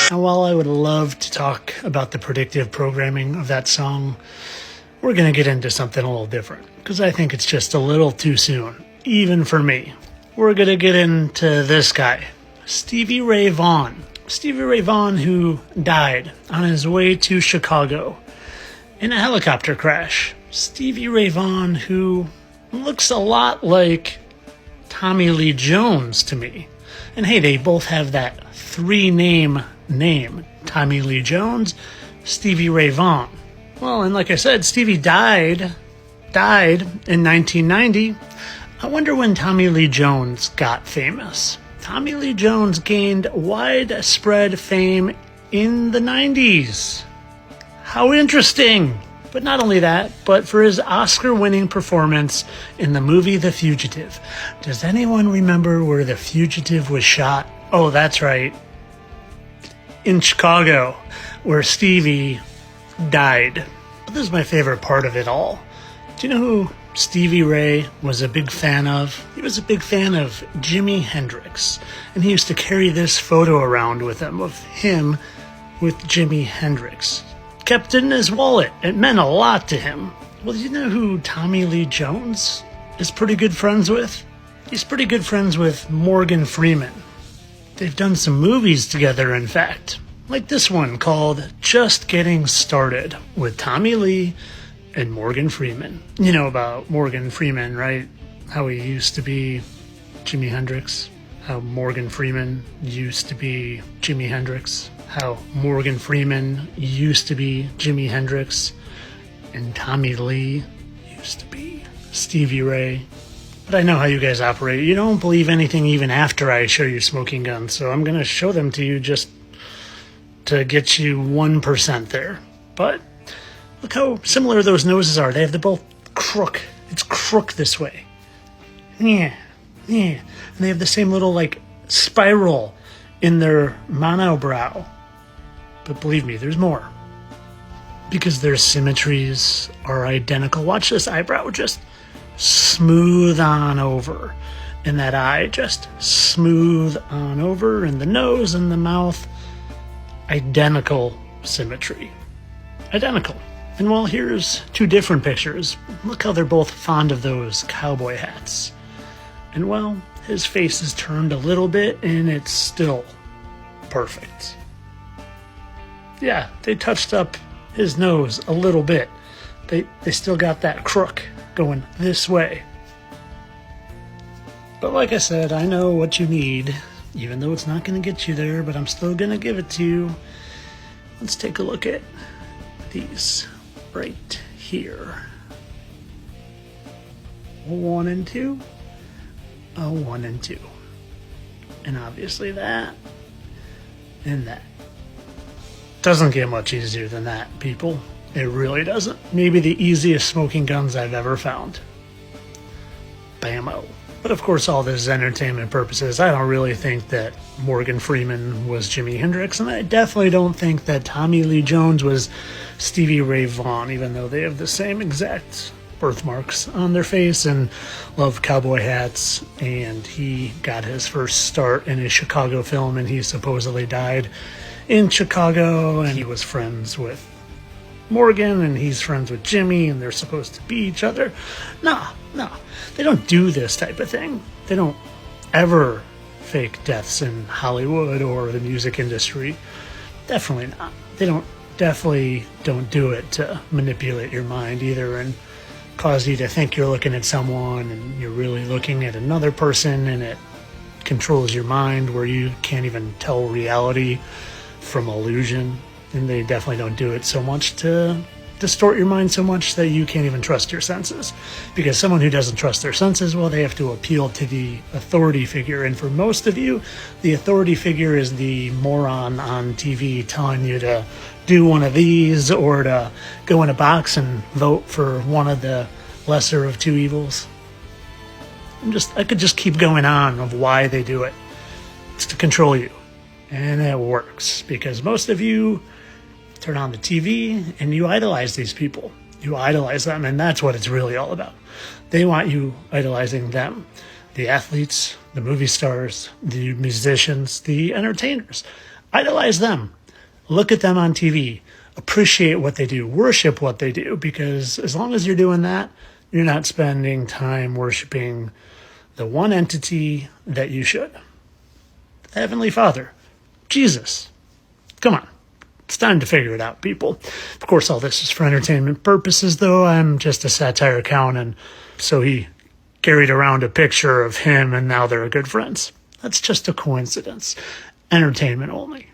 Now, while I would love to talk about the predictive programming of that song, we're going to get into something a little different, because I think it's just a little too soon, even for me. We're going to get into this guy, Stevie Ray Vaughan. Stevie Ray Vaughan, who died on his way to Chicago in a helicopter crash. Stevie Ray Vaughan, who looks a lot like Tommy Lee Jones to me. And hey, they both have that three-name name. Tommy Lee Jones, Stevie Ray Vaughan. Well, and like I said, Stevie died in 1990. I wonder when Tommy Lee Jones got famous. Tommy Lee Jones gained widespread fame in the 90s. How interesting! But not only that, but for his Oscar-winning performance in the movie The Fugitive. Does anyone remember where The Fugitive was shot? Oh, that's right. In Chicago, where Stevie died. But this is my favorite part of it all. Do you know who Stevie Ray was a big fan of? He was a big fan of Jimi Hendrix. And he used to carry this photo around with him of him with Jimi Hendrix. Kept it in his wallet. It meant a lot to him. Well, do you know who Tommy Lee Jones is pretty good friends with? He's pretty good friends with Morgan Freeman. They've done some movies together, in fact. Like this one called Just Getting Started with Tommy Lee and Morgan Freeman. You know about Morgan Freeman, right? How he used to be Jimi Hendrix. How Morgan Freeman used to be Jimi Hendrix. How Morgan Freeman used to be Jimi Hendrix. And Tommy Lee used to be Stevie Ray. But I know how you guys operate. You don't believe anything even after I show you smoking guns. So I'm going to show them to you just to get you 1% there. But look how similar those noses are. They're both crook. It's crook this way. Yeah. And they have the same little, like, spiral in their monobrow. But believe me, there's more. Because their symmetries are identical. Watch this eyebrow just smooth on over. And that eye just smooth on over. And the nose and the mouth, identical symmetry. Identical. And well, here's two different pictures. Look how they're both fond of those cowboy hats. And well, his face is turned a little bit and it's still perfect. Yeah, they touched up his nose a little bit. They still got that crook going this way. But like I said, I know what you need, even though it's not going to get you there, but I'm still going to give it to you. Let's take a look at these right here. 1 and 2. 1 and 2. And obviously that and that. Doesn't get much easier than that, people. It really doesn't. Maybe the easiest smoking guns I've ever found. Bammo. But of course, all this is entertainment purposes. I don't really think that Morgan Freeman was Jimi Hendrix, and I definitely don't think that Tommy Lee Jones was Stevie Ray Vaughan, even though they have the same exact birthmarks on their face and love cowboy hats. And he got his first start in a Chicago film, and he supposedly died in Chicago, and he was friends with Morgan, and he's friends with Jimmy, and they're supposed to be each other. No, they don't do this type of thing. They don't ever fake deaths in Hollywood or the music industry. Definitely not. Definitely don't do it to manipulate your mind either and cause you to think you're looking at someone and you're really looking at another person, and it controls your mind where you can't even tell reality from illusion. And they definitely don't do it so much to distort your mind so much that you can't even trust your senses. Because someone who doesn't trust their senses, well, they have to appeal to the authority figure. And for most of you, the authority figure is the moron on TV telling you to do one of these or to go in a box and vote for one of the lesser of two evils. I could just keep going on of why they do it. It's to control you. And it works because most of you turn on the TV and you idolize these people. You idolize them, and that's what it's really all about. They want you idolizing them. The athletes, the movie stars, the musicians, the entertainers. Idolize them. Look at them on TV. Appreciate what they do. Worship what they do. Because as long as you're doing that, you're not spending time worshiping the one entity that you should. The Heavenly Father. Jesus. Come on. It's time to figure it out, people. Of course, all this is for entertainment purposes, though. I'm just a satire clown, and so he carried around a picture of him, and now they're good friends. That's just a coincidence. Entertainment only.